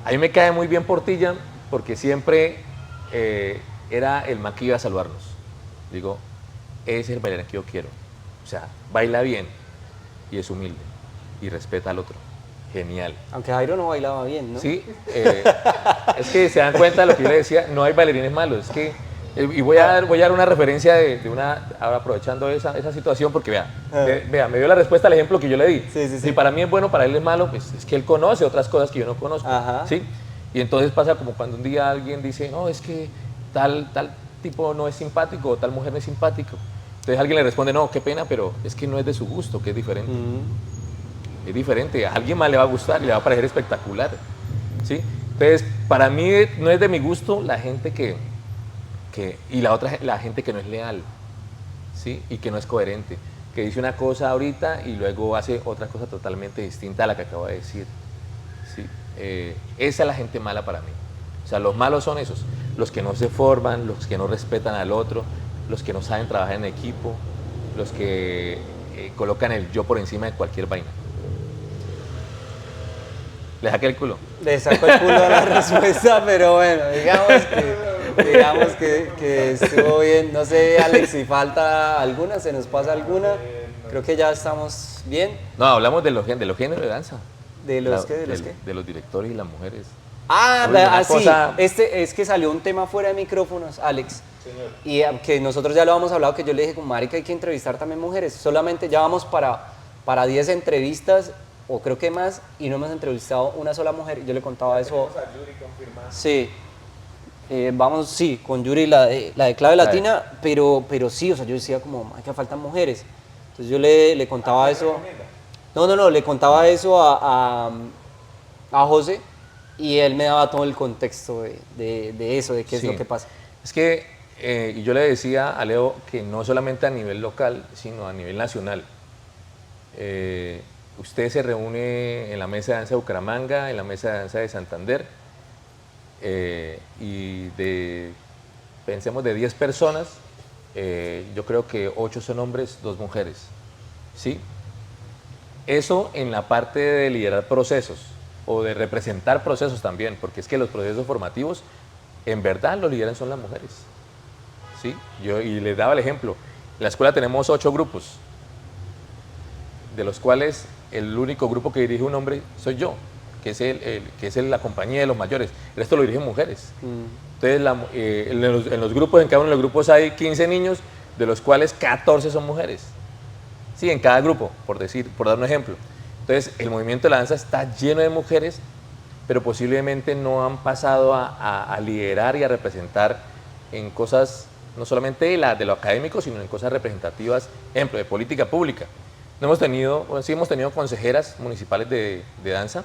A mí me cae muy bien Portilla porque siempre era el man que iba a salvarnos. Digo, ese es el bailarín que yo quiero. O sea, baila bien y es humilde y respeta al otro. Genial. Aunque Jairo no bailaba bien, ¿no? Sí, es que se dan cuenta de lo que yo le decía, no hay bailarines malos. Es que, y voy a dar una referencia de una, ahora aprovechando esa situación, porque vea, me dio la respuesta al ejemplo que yo le di. Sí. Si para mí es bueno, para él es malo, pues es que él conoce otras cosas que yo no conozco. Ajá. ¿Sí? Y entonces pasa como cuando un día alguien dice, no, es que tal tipo no es simpático o tal mujer no es simpático. Entonces alguien le responde, no, qué pena, pero es que no es de su gusto, que es diferente. Es diferente, a alguien más le va a gustar y le va a parecer espectacular, ¿sí? Entonces, para mí no es de mi gusto la gente y la otra, la gente que no es leal, ¿sí? Y que no es coherente, que dice una cosa ahorita y luego hace otra cosa totalmente distinta a la que acabo de decir, ¿sí? Esa es la gente mala para mí. O sea, los malos son esos, los que no se forman, los que no respetan al otro, los que no saben trabajar en equipo, los que colocan el yo por encima de cualquier vaina. ¿Le saqué el culo? Le sacó el culo a la respuesta, pero bueno, digamos que estuvo bien. No sé, Alex, si falta alguna, se nos pasa alguna. Creo que ya estamos bien. No, hablamos de los géneros de danza. ¿De los qué? De los directores y las mujeres. Sí. Es que salió un tema fuera de micrófonos, Alex. Señor. Y que nosotros ya lo habíamos hablado, que yo le dije, como marica, hay que entrevistar también mujeres. Solamente ya vamos para 10 entrevistas, o creo que más, y no hemos entrevistado una sola mujer. Y yo le contaba eso. Tenemos a Yuri confirmada. Sí. Con Yuri, la de clave latina, pero sí, o sea, yo decía como, que faltan mujeres. Entonces yo le contaba eso. No, le contaba eso a José, y él me daba todo el contexto de eso, de qué es lo que pasa. Es que, y yo le decía a Leo que no solamente a nivel local, sino a nivel nacional. Usted se reúne en la mesa de danza de Bucaramanga, en la mesa de danza de Santander, y pensemos de 10 personas, yo creo que 8 son hombres, 2 mujeres, ¿sí? Eso en la parte de liderar procesos, o de representar procesos también, porque es que los procesos formativos, en verdad, los lideran son las mujeres, ¿sí? Y les daba el ejemplo, en la escuela tenemos 8 grupos, de los cuales el único grupo que dirige un hombre soy yo, que es la compañía de los mayores, el resto lo dirigen mujeres. Entonces, en los grupos, en cada uno de los grupos hay 15 niños, de los cuales 14 son mujeres. Sí, en cada grupo, por dar un ejemplo. Entonces, el movimiento de la danza está lleno de mujeres, pero posiblemente no han pasado a liderar y a representar en cosas, no solamente de lo académico, sino en cosas representativas, ejemplo, de política pública. No hemos tenido, bueno, sí hemos tenido consejeras municipales de danza,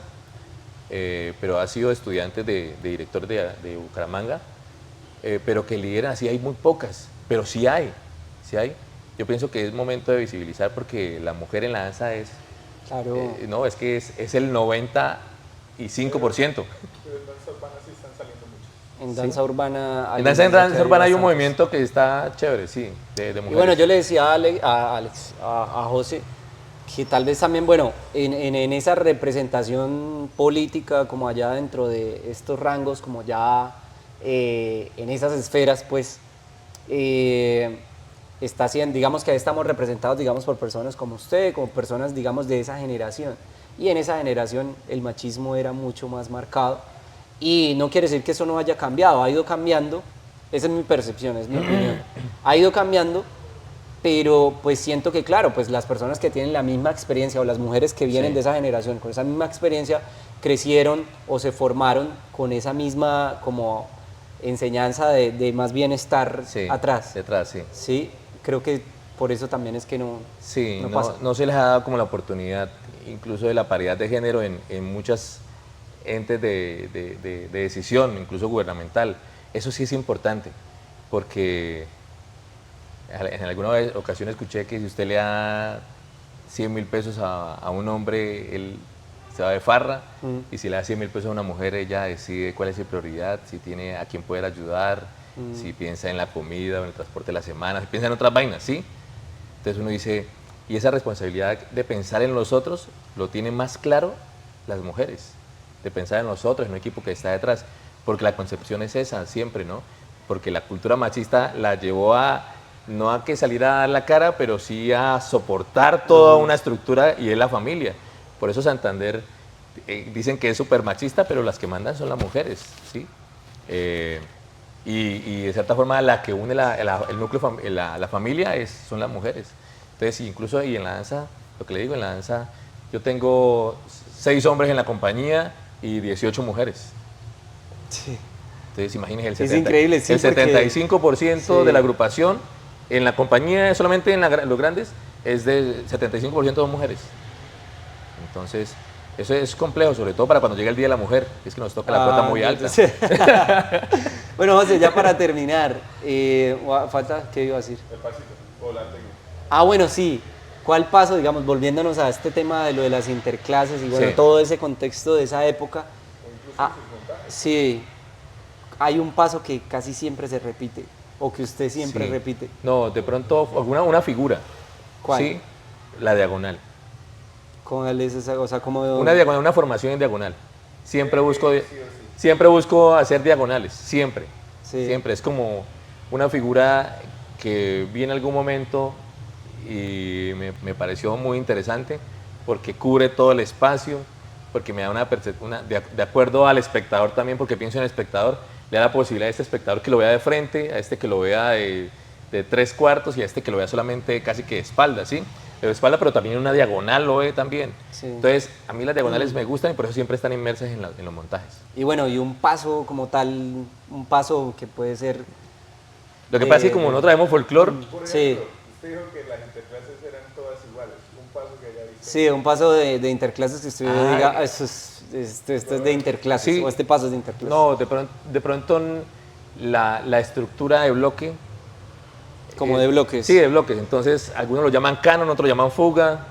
pero ha sido estudiantes de directores de Bucaramanga, pero que lideran así hay muy pocas, pero sí hay, sí hay. Yo pienso que es momento de visibilizar porque la mujer en la danza es, Claro. no, es que es el 95%. Pero en danza urbana sí están saliendo muchos. En danza urbana. En danza urbana hay un bastantes. movimiento que está chévere, sí, de mujeres. Y bueno, yo le decía a José, que tal vez también, bueno, en esa representación política, como allá dentro de estos rangos, como ya en esas esferas, pues, está haciendo, digamos que ahí estamos representados, digamos, por personas como usted, como personas, digamos, de esa generación. Y en esa generación el machismo era mucho más marcado. Y no quiere decir que eso no haya cambiado, ha ido cambiando, esa es mi percepción, es mi opinión. Ha ido cambiando, pero pues siento que claro, pues las personas que tienen la misma experiencia o las mujeres que vienen Sí. de esa generación con esa misma experiencia crecieron o se formaron con esa misma como enseñanza de más bien estar Sí, atrás. detrás, sí. Sí, creo que por eso también es que no, Sí, no no, pasa. no se les ha dado como la oportunidad, incluso de la paridad de género en muchas entes de decisión, incluso gubernamental. Eso sí es importante, porque en alguna ocasión escuché que si usted le da 100.000 pesos a un hombre, él se va de farra, y si le da 100.000 pesos a una mujer, ella decide cuál es su prioridad, si tiene a quién poder ayudar, si piensa en la comida o en el transporte de la semana, si piensa en otras vainas, ¿sí? Entonces uno dice, y esa responsabilidad de pensar en los otros lo tienen más claro las mujeres, de pensar en los otros, en un equipo que está detrás, porque la concepción es esa siempre, ¿no? Porque la cultura machista la llevó a, no a que saliera a dar la cara, pero sí a soportar toda una estructura y es la familia. Por eso Santander dicen que es súper machista, pero las que mandan son las mujeres, ¿sí? Y de cierta forma la que une el núcleo, la familia son las mujeres. Entonces, incluso y en la danza, lo que le digo, en la danza, yo tengo 6 hombres en la compañía y 18 mujeres. Sí. Entonces, imagínense, Es increíble, sí, el porque- 75% sí. de la agrupación en la compañía, solamente en los grandes, es de 75% de mujeres. Entonces, eso es complejo, sobre todo para cuando llega el Día de la Mujer, que es que nos toca la cuota muy alta. entonces- Bueno, José, ya para terminar, falta, ¿qué iba a decir? El pasito o la técnica. Ah, bueno, sí. ¿Cuál paso, digamos, volviéndonos a este tema de lo de las interclases y bueno, Sí. todo ese contexto de esa época? Sí, hay un paso que casi siempre se repite o que usted siempre Sí. repite. No, de pronto, una figura. ¿Cuál? Sí, la diagonal. ¿Cuál es esa? O sea, como Una diagonal, una formación en diagonal. Siempre busco hacer diagonales, siempre. Sí. Siempre. Es como una figura que vi en algún momento y me pareció muy interesante porque cubre todo el espacio, porque me da una percepción, de acuerdo al espectador también, porque pienso en el espectador, le da la posibilidad a este espectador que lo vea de frente, a este que lo vea de 3/4 y a este que lo vea solamente casi que de espalda, ¿sí? De espalda, pero también una diagonal lo ve también. Sí. Entonces, a mí las diagonales me gustan y por eso siempre están inmersas en los montajes. Y bueno, y un paso como tal, un paso que puede ser... Lo que pasa es que como nosotros vemos folclore, Por Sí. ejemplo, usted dijo que las interclases eran todas iguales. Un paso que haya visto. Sí, un paso de interclases que usted Ah, diga, esto es de interclases, Sí. o este paso es de interclases. no, de pronto la estructura de bloque. Como de bloques. Sí, de bloques. Entonces, algunos lo llaman canon, otros lo llaman fuga.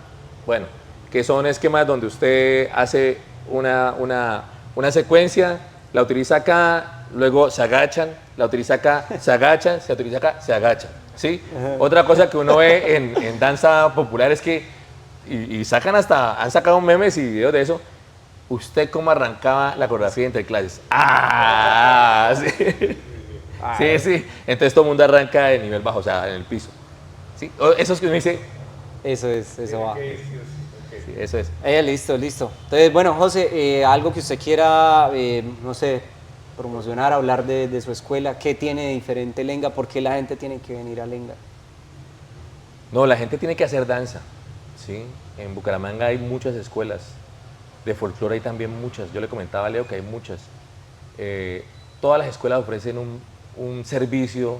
Bueno, que son esquemas donde usted hace una secuencia, la utiliza acá, luego se agachan, la utiliza acá, se agachan, se utiliza acá, se agachan. ¿Sí? Otra cosa que uno ve en danza popular es que, y han sacado memes y videos de eso, ¿usted cómo arrancaba la coreografía de interclases? ¡Ah! Sí. Sí, sí. Entonces todo el mundo arranca de nivel bajo, o sea, en el piso. ¿Sí? Eso es que uno dice, Eso es, eso va. sí, eso es. Listo, listo. Entonces, bueno, José, algo que usted quiera, no sé, promocionar, hablar de su escuela, ¿qué tiene de diferente Lenga? ¿Por qué la gente tiene que venir a Lenga? No, la gente tiene que hacer danza. ¿Sí? En Bucaramanga hay muchas escuelas. De folclore hay también muchas. Yo le comentaba a Leo que hay muchas. Todas las escuelas ofrecen un servicio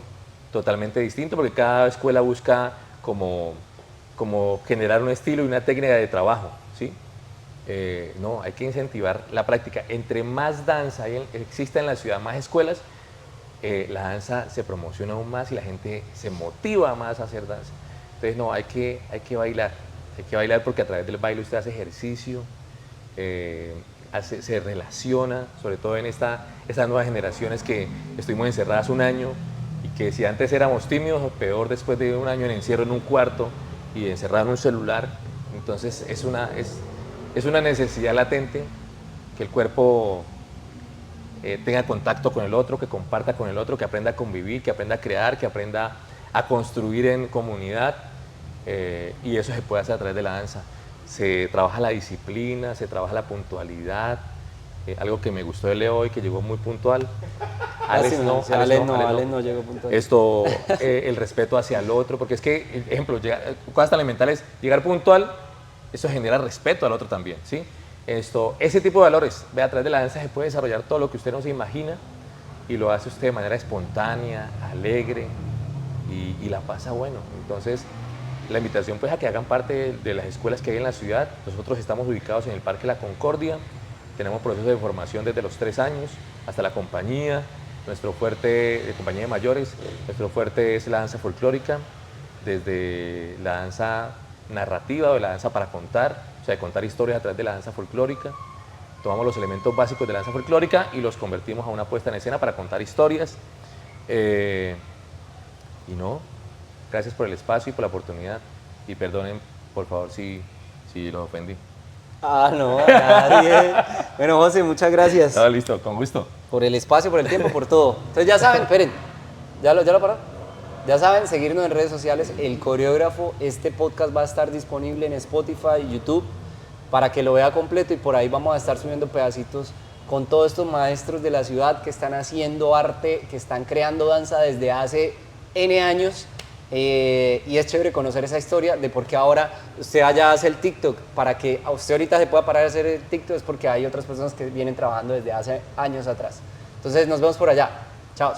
totalmente distinto porque cada escuela busca como como generar un estilo y una técnica de trabajo, ¿sí? No, hay que incentivar la práctica. Entre más danza exista en la ciudad, más escuelas, la danza se promociona aún más y la gente se motiva más a hacer danza. Entonces, no, hay que bailar porque a través del baile usted hace ejercicio, se relaciona, sobre todo en estas nuevas generaciones que estuvimos encerradas un año y que si antes éramos tímidos o peor después de un año en encierro en un cuarto y encerrado en un celular, entonces es una necesidad latente que el cuerpo tenga contacto con el otro, que comparta con el otro, que aprenda a convivir, que aprenda a crear, que aprenda a construir en comunidad, y eso se puede hacer a través de la danza. Se trabaja la disciplina, se trabaja la puntualidad, algo que me gustó de Leo hoy, que llegó muy puntual. Alex no llegó puntual. El respeto hacia el otro, porque es que, ejemplo, cosas tan elementales, llegar puntual, eso genera respeto al otro también, ¿sí? Ese tipo de valores, a través de la danza se puede desarrollar todo lo que usted no se imagina y lo hace usted de manera espontánea, alegre y la pasa bueno. Entonces, la invitación pues a que hagan parte de las escuelas que hay en la ciudad. Nosotros estamos ubicados en el Parque La Concordia, tenemos procesos de formación desde los 3 años hasta la compañía, nuestro fuerte de compañía de mayores, nuestro fuerte es la danza folclórica, desde la danza narrativa o la danza para contar, o sea, de contar historias a través de la danza folclórica. Tomamos los elementos básicos de la danza folclórica y los convertimos a una puesta en escena para contar historias. Y no, gracias por el espacio y por la oportunidad. Y perdonen, por favor, si los ofendí. No, nadie. Bueno, José, muchas gracias. Todo listo, con gusto. Por el espacio, por el tiempo, por todo. Entonces ya saben, esperen, ¿ya lo paró? Ya saben, seguirnos en redes sociales, El Coreógrafo. Este podcast va a estar disponible en Spotify y YouTube para que lo vea completo y por ahí vamos a estar subiendo pedacitos con todos estos maestros de la ciudad que están haciendo arte, que están creando danza desde hace N años. Y es chévere conocer esa historia de por qué ahora usted allá hace el TikTok. Para que a usted ahorita se pueda parar a hacer el TikTok es porque hay otras personas que vienen trabajando desde hace años atrás. Entonces nos vemos por allá. Chao.